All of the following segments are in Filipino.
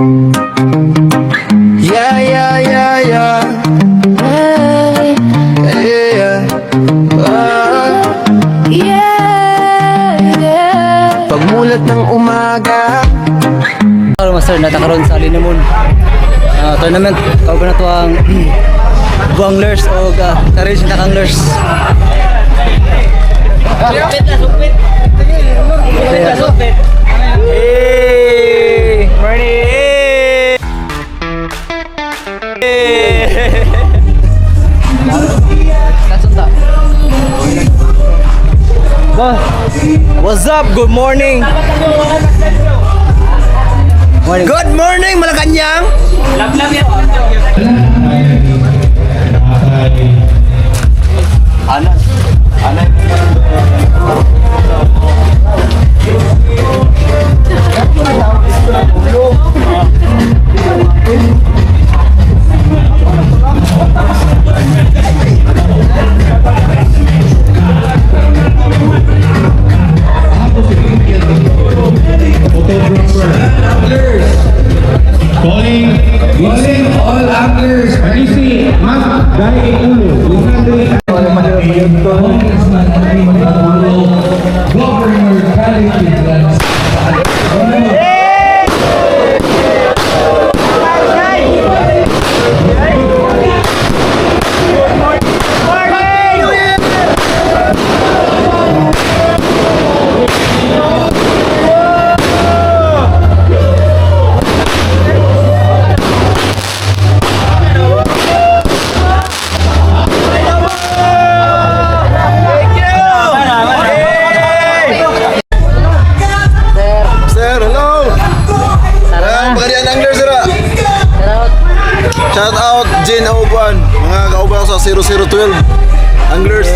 Yeah, yeah, yeah, yeah. Yeah, yeah. Pagmulat ng umaga. Hello master, natakaroon sa Linamon tournament. Kau ba na ito ang buanglers o courage na kanglers. Supit na, supit. Supit. Hey! Morning! Hey! Kasunta. What's up? Good morning! Morning. Good morning, Malacanang. Love yan. Anak. Calling all anglers, Panisi, Mas, Dai, Ulo, Governor Calicut. Shout out Jane Auban, mga kauban sa 0012 Anglers.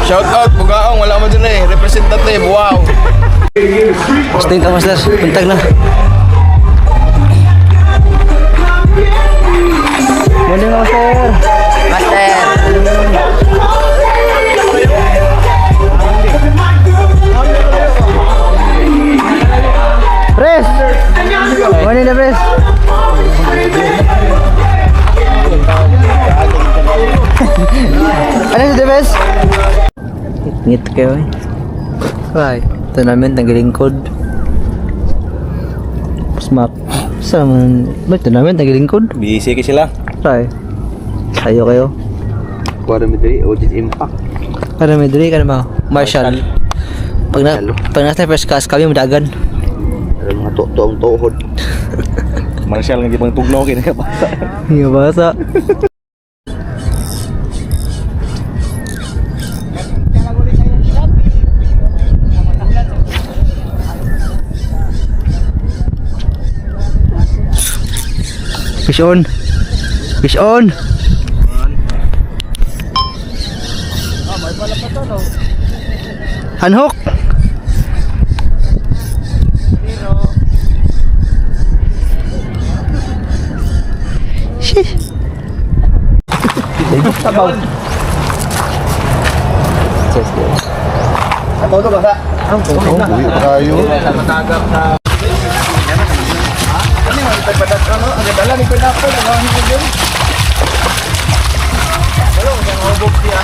Shout out Bugaong, wala mo dyan representative, wow. Gusto ka master, puntag na. Morning master. Pres! Morning na pres! Ano sa Debes? Ngit kayo eh. Ay, ito namin, naglingkod. Smack. Saan naman? Ba't ito namin, naglingkod? Busy ka sila. Ay, sayo kayo. Kuwara Madrid, Audit Impact. Para medri ka naman, Marshall. Pag nasa first class kami, madagan. Ada mga toong tuhod. Marshall nga pang tugnaw kini ka basa. Iya basa. Fish on. Fish on. Unhook. Sabaw. Just there. Sabaw to basa. Ang kayo. Matagap sa. Ano man tagpadak ano? Ang dala ni Pinapo, ang ni Jun. Hello, ang hubog siya.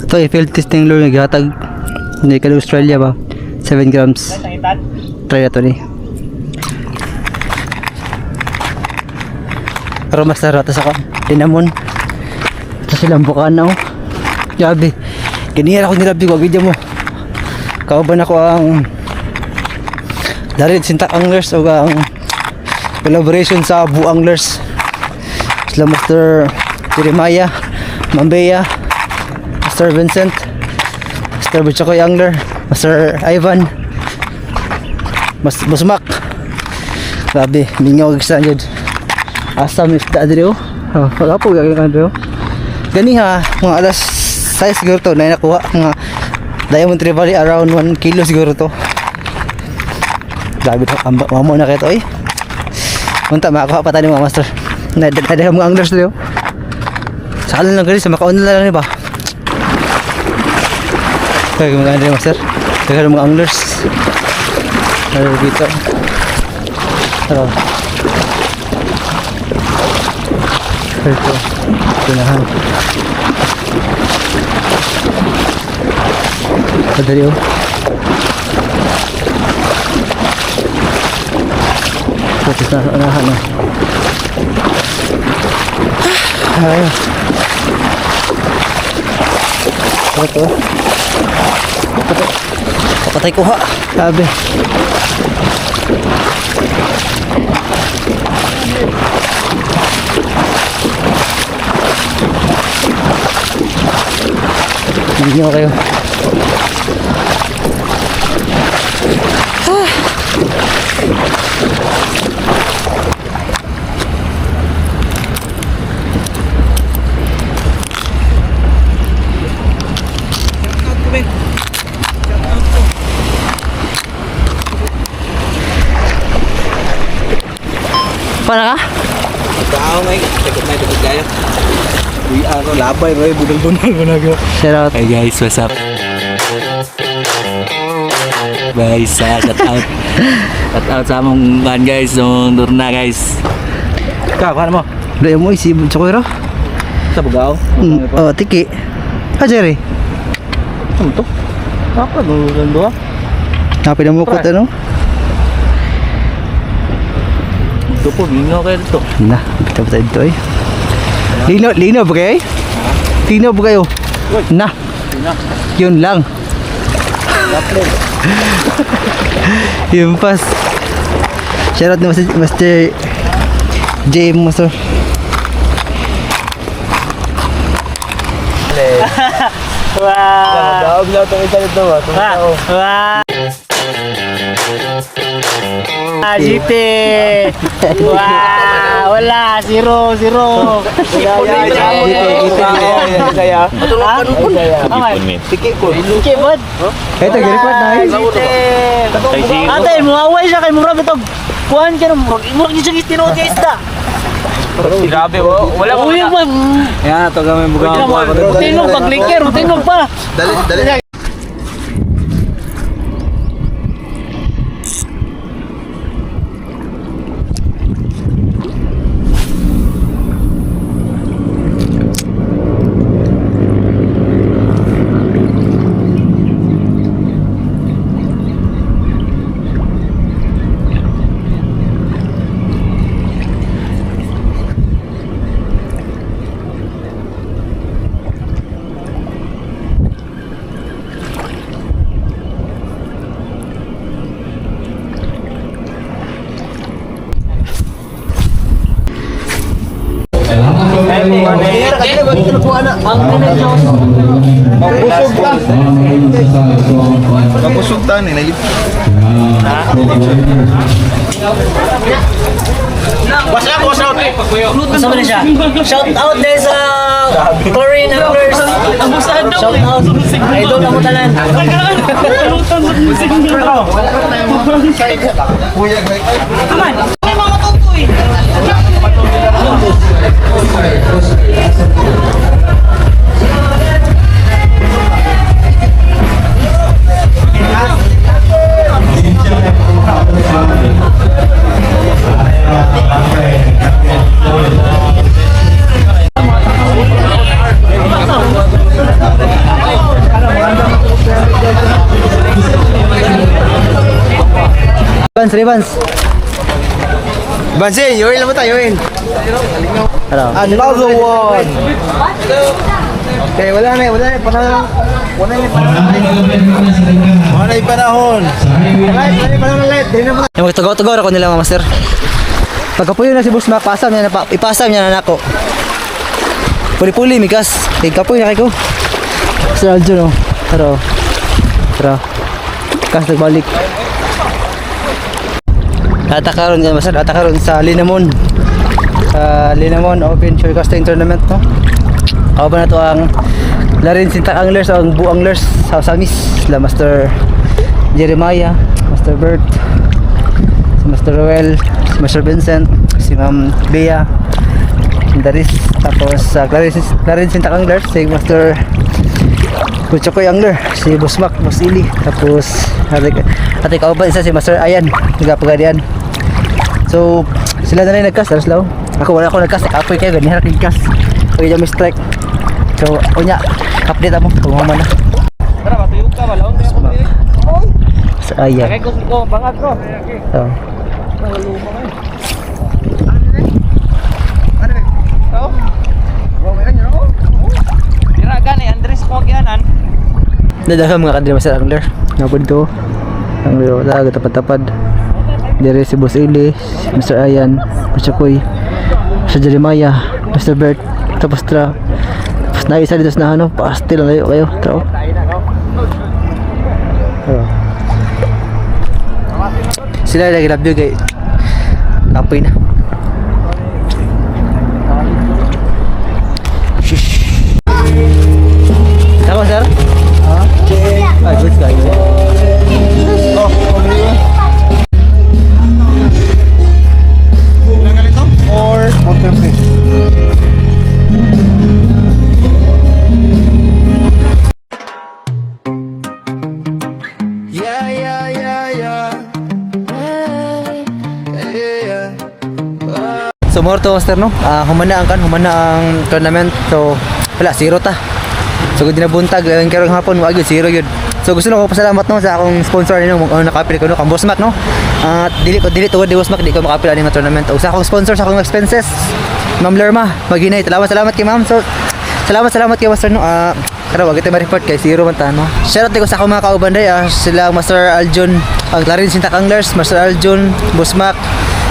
Ito field testing lure naghatag ni kay Australia ba 7 grams. Try na to ni. Pero mas narata sa Linamon. Ito silang Bukana oh. Grabe. Ganyan ako nilabi ko video mo. Kauban ako ang Darit Sintak Anglers o ang collaboration sa Bu Anglers. Sila Master Jeremiah, Mambeya, Master Vincent, Master Butchakoy Angler, Master Ivan, Master Busmak. Grabe, mingaw sa dyan. Asam if da dito. Wala po gagawin kan dito. Gani ha, mga alas size siguro to na nakuha nga Diamond Trevally around 1 kilo siguro to. Grabe to, mamo na kayo to eh. Punta makakuha pa tayo mga master. Nadala mga anglers tayo. Sakala lang guys, makaon na lang ba? Kaya mga anglers master. Kaya mga anglers. Ano dito? Pero ito. Tunahan. Padali oh. Fokus na unahan na. Ayun. Ito. Patay ko ha. Sabi. Hindi nyo kayo. Para ka? Tao may takot na ito kaya. Uy, ako labay ray budal-budal mo na. Shout out. Hey guys, what's up? Guys, shout out. Shout out sa among ban guys, nung Durna guys. Ka, paano mo? Dahil mo isi Chokoiro? Sa Bugao? Oh, tiki. Ah, Jerry. Ano to? Apa no? Napin mo ko ano? Ito po, bino kayo dito. Na, kita pa tayo dito eh. Lino ba kayo? Lino ba kayo? Na. Yun lang. Yung pas. Shoutout ni Master J. Master. Wow! Daog na itong isa nito ba? Wow! GT! Wow! Wala! Zero! Kaya. Patulungan mo. Tiki po! Tiki po! Ito, garipat na eh. Ate, muaway siya kay Murag ito. Kuhan ka na Murag. Murag niya siya tinawag niya isda. Grabe, wala Ako yung man. Yan, ito kami Bugao. Tinog, pag-liker, tinog pa. Dali. Mapusog ta ni nalip. Gusto mo na siya? Shout out din sa Chlorine Anglers. Shout out. Idol na mo tanan. Revans. Bansin, yoin lang mo tayo, yoin. Ano? Another one. Okay, wala na, panahon. Wala na panahon. Yung magtagaw-tagaw ako nila mga master. Pagkapuyo na si Boss Mac, ipasam niya na nako. Puli-puli, mikas. Kapoy na kayo ko. Sir Aljo, no? Tara. Kas nagbalik. Atakaron yan master, atakaron sa Linamon. Linamon Open Shore Casting Tournament, no? Ako ba na to ang Larin Sintak Anglers ang Bu Anglers sa Samis, sila Master Jeremiah, Master Bert, si Master Roel, si Master Vincent, si Ma'am Bea, si Daris, tapos sa Larin Sintak Anglers si Master Kuchokoy Angler, si Boss Mac, Boss Ili, tapos ate kauban isa si Master Ayan, nagapagadian. So sila na rin nagcast, taras lang. Ako wala ako nagcast, nakapoy kayo, ganyan ako nagcast. Pag yung strike. So, unya, update mo kung humana na. Tara, matuyog ka, wala akong ako diri. Sa Ayan. Kay ko bangat ko. So, Dira gani Andres ko gyanan. nadaham nga kanila Master Angler. Napod ko. Angler wala, tapad-tapad. Dire si Boss Ili, si Mr. Ayan, Kuchokoy, si Jeremiah, Mr. Bert, tapos naisa dito sa ano, pastil lang kayo, tao. Sila lagi love you kay kapoy na. Shish. Ako sir? Ah, good guys. Or 150. So more to Master no, humana ang tournament. So wala, zero ta. So gud dinabuntag ang karong hapon wa gyud zero gyud. So gusto na ko pasalamat no sa akong sponsor nino mo nakapil ko no kang Boss Mac no. At dili tuwad di Boss Mac di ko makapil ani nga tournament. Ug sa akong sponsor sa akong expenses, Ma'am Lerma Maginay. Salamat kay Ma'am. So salamat kay Master no. Kara wag ito ma-report kay zero man ta no. Shoutout ko sa akong mga kauban day, sila Master Aljon, ang Larin Sintak Anglers, Master Aljon, Boss Mac,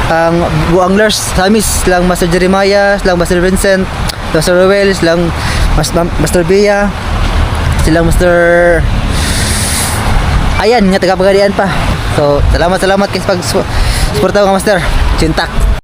ang Bu Anglers, Samis, lang Master Jeremiah, lang Master Vincent, Master Roel, lang Master Bea, silang Master Ayan nga taga Pagadian pa. So salamat kay pag suporta mga Master. Cintak.